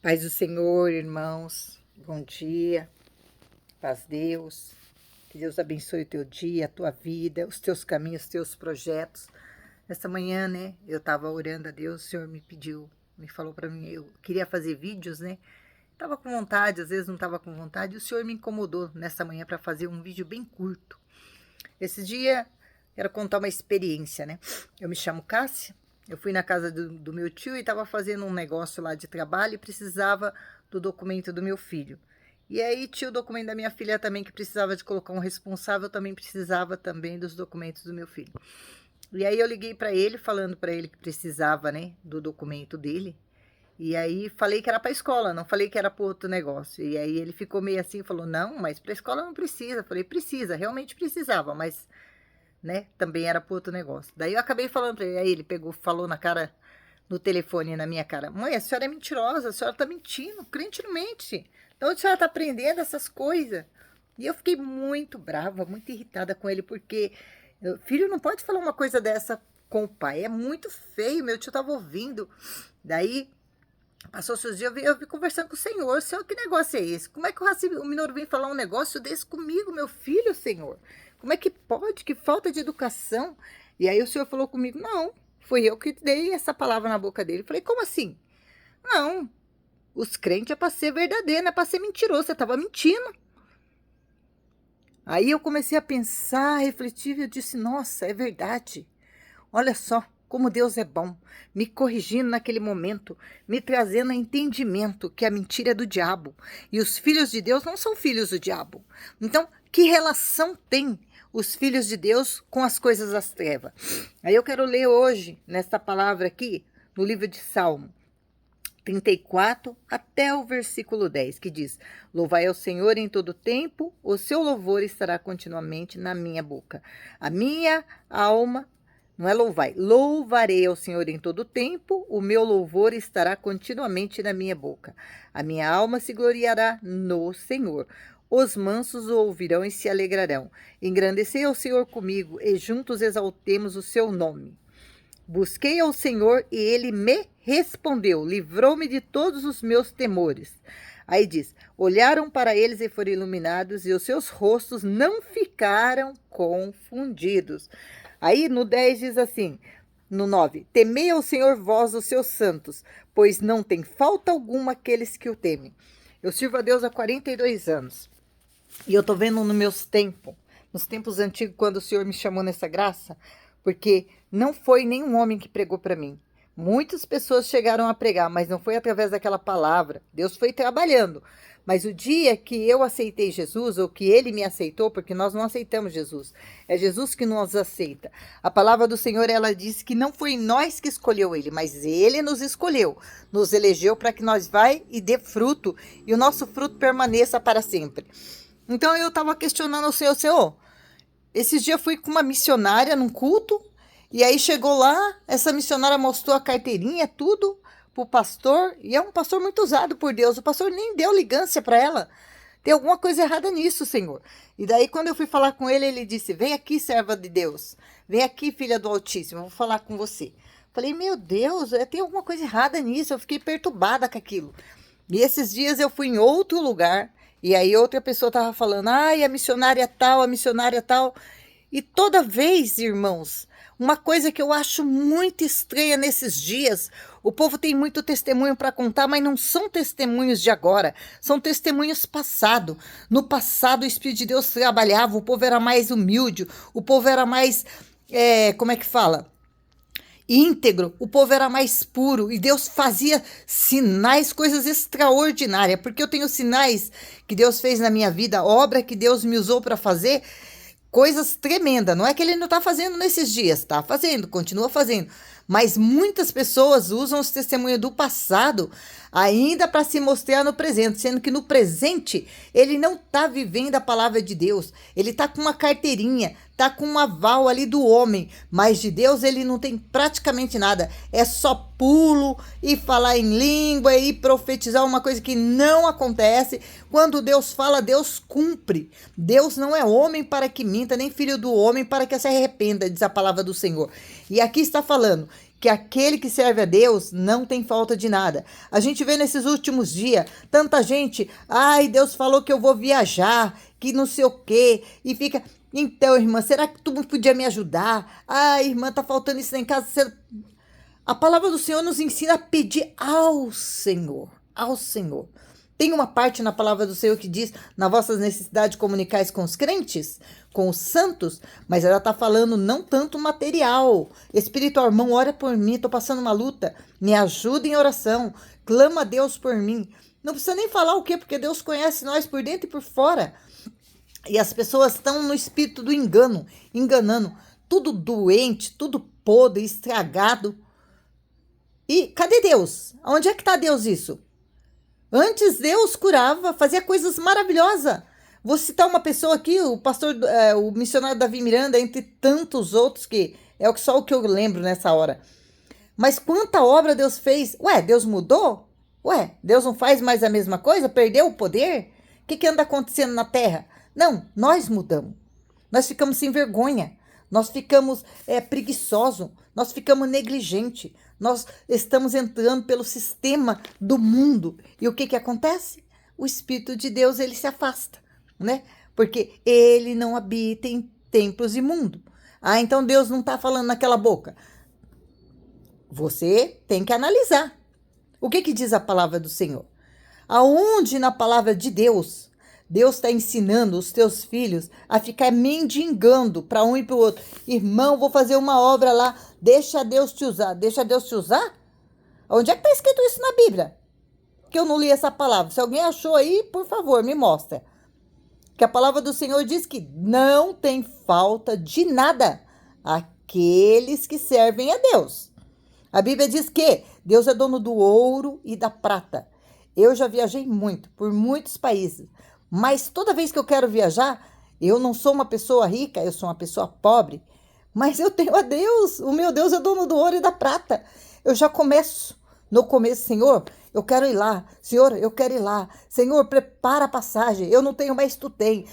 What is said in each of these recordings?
Paz do Senhor, irmãos, bom dia, paz Deus, que Deus abençoe o teu dia, a tua vida, os teus caminhos, os teus projetos. Nessa manhã, eu estava orando a Deus, o Senhor me pediu, me falou para mim, eu queria fazer vídeos, Tava com vontade, às vezes não tava com vontade, e o Senhor me incomodou nessa manhã para fazer um vídeo bem curto. Esse dia, quero contar uma experiência, Eu me chamo Cássia. Eu fui na casa do meu tio e estava fazendo um negócio lá de trabalho e precisava do documento do meu filho. E aí tinha o documento da minha filha também, que precisava de colocar um responsável, também precisava também dos documentos do meu filho. E aí eu liguei para ele, falando para ele que precisava, do documento dele. E aí falei que era para a escola, não falei que era para outro negócio. E aí ele ficou meio assim, falou, não, mas para a escola não precisa. Falei, precisa, realmente precisava, mas também era para outro negócio. Daí eu acabei falando para ele, aí ele pegou, falou na cara, no telefone, na minha cara, mãe, a senhora é mentirosa, a senhora tá mentindo, crente não mente. Então a senhora tá aprendendo essas coisas? E eu fiquei muito brava, muito irritada com ele, porque filho não pode falar uma coisa dessa com o pai, é muito feio, meu tio tava ouvindo. Daí, passou seus dias, eu vim conversando com o Senhor, que negócio é esse? Como é que o Minoro vem falar um negócio desse comigo, meu filho, Senhor? Como é que pode? Que falta de educação. E aí o Senhor falou comigo, não, foi eu que dei essa palavra na boca dele. Eu falei, como assim? Não, os crentes é para ser verdadeiro, não é para ser mentiroso, você estava mentindo. Aí eu comecei a pensar, a refletir, e eu disse, nossa, é verdade. Olha só como Deus é bom, me corrigindo naquele momento, me trazendo a entendimento que a mentira é do diabo. E os filhos de Deus não são filhos do diabo. Então, que relação tem os filhos de Deus com as coisas das trevas? Aí eu quero ler hoje, nesta palavra aqui, no livro de Salmo 34 até o versículo 10, que diz, louvai ao Senhor em todo tempo, o seu louvor estará continuamente na minha boca. A minha alma, não é louvai, louvarei ao Senhor em todo tempo, o meu louvor estará continuamente na minha boca. A minha alma se gloriará no Senhor. Os mansos o ouvirão e se alegrarão. Engrandecei ao Senhor comigo e juntos exaltemos o seu nome. Busquei ao Senhor e ele me respondeu, livrou-me de todos os meus temores. Aí diz, olharam para eles e foram iluminados e os seus rostos não ficaram confundidos. Aí no 10 diz assim, no 9, temei ao Senhor vós os seus santos, pois não tem falta alguma aqueles que o temem. Eu sirvo a Deus há 42 anos e eu tô vendo nos tempos antigos, quando o Senhor me chamou nessa graça, porque não foi nenhum homem que pregou para mim. Muitas pessoas chegaram a pregar, mas não foi através daquela palavra. Deus foi trabalhando. Mas o dia que eu aceitei Jesus, ou que ele me aceitou, porque nós não aceitamos Jesus, é Jesus que nos aceita. A palavra do Senhor, ela diz que não foi nós que escolheu ele, mas ele nos escolheu, nos elegeu para que nós vai e dê fruto, e o nosso fruto permaneça para sempre. Então eu estava questionando o Senhor, esses dias eu fui com uma missionária num culto, e aí chegou lá, essa missionária mostrou a carteirinha, tudo, pro pastor, e é um pastor muito usado por Deus, o pastor nem deu ligância para ela. Tem alguma coisa errada nisso, Senhor. E daí quando eu fui falar com ele, ele disse, vem aqui, serva de Deus, vem aqui, filha do Altíssimo, eu vou falar com você. Falei, meu Deus, tem alguma coisa errada nisso, eu fiquei perturbada com aquilo. E esses dias eu fui em outro lugar, e aí outra pessoa estava falando, ai, a missionária tal, a missionária tal. E toda vez, irmãos, uma coisa que eu acho muito estranha nesses dias, o povo tem muito testemunho para contar, mas não são testemunhos de agora, são testemunhos passados. No passado o Espírito de Deus trabalhava, o povo era mais humilde, o povo era mais, como é que fala? Íntegro, o povo era mais puro e Deus fazia sinais, coisas extraordinárias, porque eu tenho sinais que Deus fez na minha vida, obra que Deus me usou para fazer, coisas tremendas. Não é que ele não está fazendo nesses dias, está fazendo, continua fazendo, mas muitas pessoas usam os testemunhos do passado ainda para se mostrar no presente, sendo que no presente ele não está vivendo a palavra de Deus, ele está com uma carteirinha, está com um aval ali do homem, mas de Deus ele não tem praticamente nada, é só pulo e falar em língua e profetizar, uma coisa que não acontece. Quando Deus fala, Deus cumpre. Deus não é homem para que minta, nem filho do homem para que se arrependa, diz a palavra do Senhor. E aqui está falando que aquele que serve a Deus não tem falta de nada. A gente vê nesses últimos dias tanta gente, ai, Deus falou que eu vou viajar, que não sei o quê, e fica, então, irmã, será que tu podia me ajudar? Ai, irmã, tá faltando isso lá em casa. A palavra do Senhor nos ensina a pedir ao Senhor, ao Senhor. Tem uma parte na palavra do Senhor que diz, na vossas necessidades comunicais com os crentes, com os santos, mas ela está falando não tanto material. Espiritual, irmão, ora por mim, estou passando uma luta, me ajuda em oração, clama a Deus por mim. Não precisa nem falar o quê, porque Deus conhece nós por dentro e por fora. E as pessoas estão no espírito do engano, enganando, tudo doente, tudo podre, estragado. E cadê Deus? Onde é que está Deus isso? Antes Deus curava, fazia coisas maravilhosas. Vou citar uma pessoa aqui, o pastor, o missionário Davi Miranda, entre tantos outros, que é só o que eu lembro nessa hora. Mas quanta obra Deus fez? Ué, Deus mudou? Ué, Deus não faz mais a mesma coisa? Perdeu o poder? O que anda acontecendo na terra? Não, nós mudamos. Nós ficamos sem vergonha. Nós ficamos preguiçosos. Nós ficamos negligentes. Nós estamos entrando pelo sistema do mundo. E o que acontece? O Espírito de Deus, ele se afasta, né? Porque ele não habita em templos imundos. Ah, então Deus não está falando naquela boca. Você tem que analisar. O que diz a palavra do Senhor? Aonde na palavra de Deus, Deus está ensinando os teus filhos a ficar mendigando para um e para o outro. Irmão, vou fazer uma obra lá, deixa Deus te usar. Deixa Deus te usar? Onde é que está escrito isso na Bíblia? Que eu não li essa palavra. Se alguém achou aí, por favor, me mostra. Que a palavra do Senhor diz que não tem falta de nada aqueles que servem a Deus. A Bíblia diz que Deus é dono do ouro e da prata. Eu já viajei muito, por muitos países. Mas toda vez que eu quero viajar, eu não sou uma pessoa rica, eu sou uma pessoa pobre. Mas eu tenho a Deus, o meu Deus é dono do ouro e da prata. Eu já começo, no começo, Senhor, eu quero ir lá. Senhor, eu quero ir lá. Senhor, prepara a passagem, eu não tenho, mas tu tem.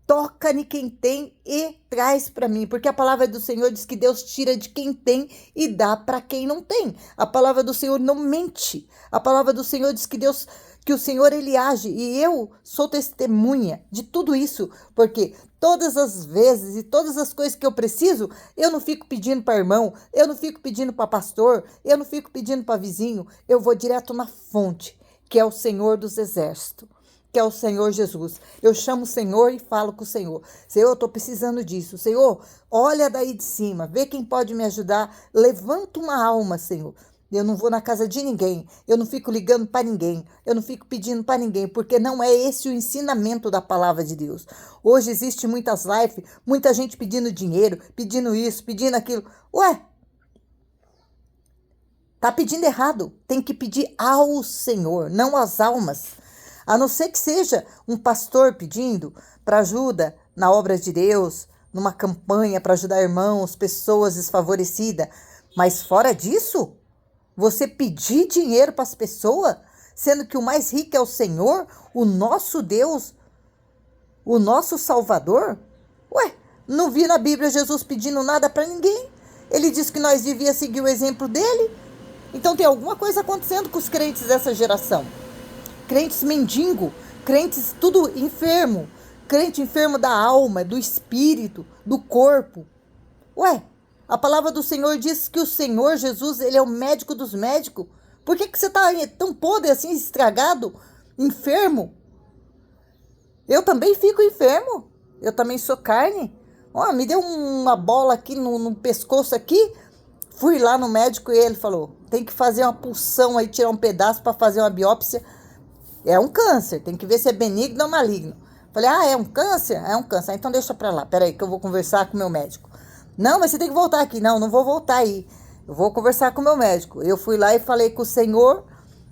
Toca em quem tem e traz para mim. Porque a palavra do Senhor diz que Deus tira de quem tem e dá para quem não tem. A palavra do Senhor não mente. A palavra do Senhor diz que o Senhor, ele age, e eu sou testemunha de tudo isso, porque todas as vezes e todas as coisas que eu preciso, eu não fico pedindo para irmão, eu não fico pedindo para pastor, eu não fico pedindo para vizinho, eu vou direto na fonte, que é o Senhor dos Exércitos, que é o Senhor Jesus. Eu chamo o Senhor e falo com o Senhor. Senhor, eu estou precisando disso. Senhor, olha daí de cima, vê quem pode me ajudar, levanta uma alma, Senhor. Eu não vou na casa de ninguém, eu não fico ligando para ninguém, eu não fico pedindo para ninguém, porque não é esse o ensinamento da palavra de Deus. Hoje existe muitas lives, muita gente pedindo dinheiro, pedindo isso, pedindo aquilo. Ué, tá pedindo errado, tem que pedir ao Senhor, não às almas. A não ser que seja um pastor pedindo para ajuda na obra de Deus, numa campanha para ajudar irmãos, pessoas desfavorecidas, mas fora disso... Você pedir dinheiro para as pessoas, sendo que o mais rico é o Senhor, o nosso Deus, o nosso Salvador? Ué, não vi na Bíblia Jesus pedindo nada para ninguém. Ele disse que nós devíamos seguir o exemplo dele. Então tem alguma coisa acontecendo com os crentes dessa geração. Crentes mendigo, crentes tudo enfermo, crente enfermo da alma, do espírito, do corpo. Ué, a palavra do Senhor diz que o Senhor Jesus, ele é o médico dos médicos. Por que você está tão podre assim, estragado, enfermo? Eu também fico enfermo. Eu também sou carne. Ó, me deu uma bola aqui no pescoço aqui. Fui lá no médico e ele falou, tem que fazer uma punção aí, tirar um pedaço para fazer uma biópsia. É um câncer, tem que ver se é benigno ou maligno. Falei, é um câncer? É um câncer. Então deixa para lá, peraí que eu vou conversar com o meu médico. Não, mas você tem que voltar aqui. Não vou voltar aí. Eu vou conversar com o meu médico. Eu fui lá e falei com o Senhor,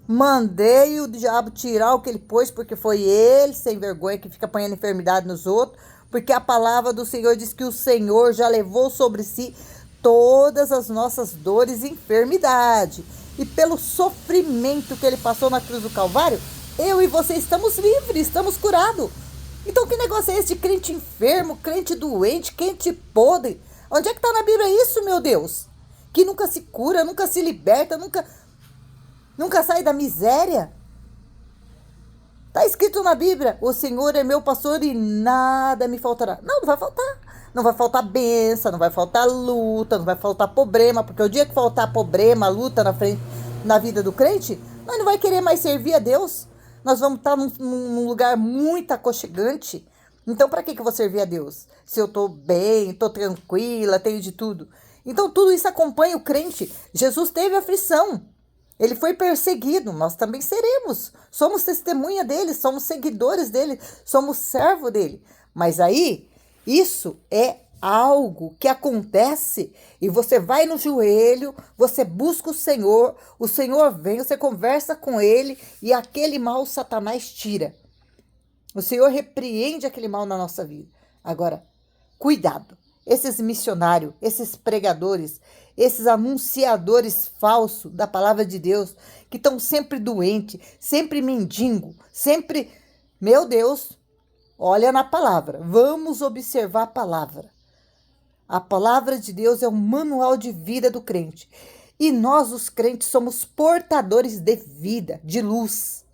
mandei o diabo tirar o que ele pôs, porque foi ele, sem vergonha, que fica apanhando enfermidade nos outros, porque a palavra do Senhor diz que o Senhor já levou sobre si todas as nossas dores e enfermidade. E pelo sofrimento que ele passou na cruz do Calvário, eu e você estamos livres, estamos curados. Então que negócio é esse de crente enfermo, crente doente, crente podre? Onde é que está na Bíblia isso, meu Deus? que nunca se cura, nunca se liberta, nunca sai da miséria. Está escrito na Bíblia, o Senhor é meu pastor e nada me faltará. Não, não vai faltar. Não vai faltar bênção, não vai faltar luta, não vai faltar problema, porque o dia que faltar problema, luta na vida do crente, nós não vai querer mais servir a Deus. Nós vamos estar num lugar muito aconchegante. Então, para que eu vou servir a Deus? Se eu estou bem, estou tranquila, tenho de tudo. Então, tudo isso acompanha o crente. Jesus teve aflição. Ele foi perseguido, nós também seremos. Somos testemunha dele, somos seguidores dele, somos servo dele. Mas aí, isso é algo que acontece e você vai no joelho, você busca o Senhor vem, você conversa com ele e aquele mal Satanás tira. O Senhor repreende aquele mal na nossa vida. Agora, cuidado. Esses missionários, esses pregadores, esses anunciadores falsos da palavra de Deus, que estão sempre doentes, sempre mendigo, sempre... Meu Deus, olha na palavra. Vamos observar a palavra. A palavra de Deus é um manual de vida do crente. E nós, os crentes, somos portadores de vida, de luz.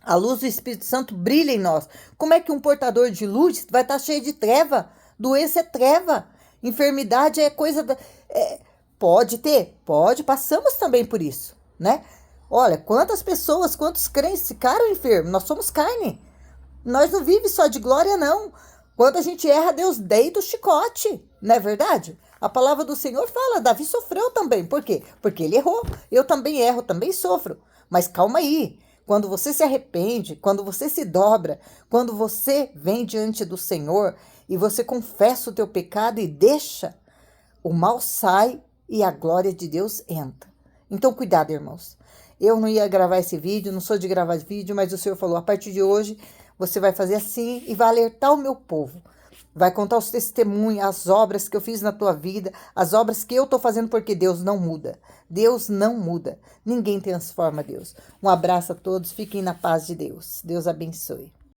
A luz do Espírito Santo brilha em nós. Como é que um portador de luz vai estar cheio de treva? Doença é treva. Enfermidade é coisa... Pode ter? Pode. Passamos também por isso, né? Olha, quantas pessoas, quantos crentes ficaram enfermos? Nós somos carne. Nós não vivemos só de glória, não. Quando a gente erra, Deus deita o chicote. Não é verdade? A palavra do Senhor fala, Davi sofreu também. Por quê? Porque ele errou. Eu também erro, também sofro. Mas calma aí. Quando você se arrepende, quando você se dobra, quando você vem diante do Senhor e você confessa o teu pecado e deixa, o mal sai e a glória de Deus entra. Então, cuidado, irmãos. Eu não ia gravar esse vídeo, não sou de gravar vídeo, mas o Senhor falou, a partir de hoje, você vai fazer assim e vai alertar o meu povo. Vai contar os testemunhos, as obras que eu fiz na tua vida, as obras que eu estou fazendo, porque Deus não muda. Deus não muda. Ninguém transforma Deus. Um abraço a todos, fiquem na paz de Deus. Deus abençoe.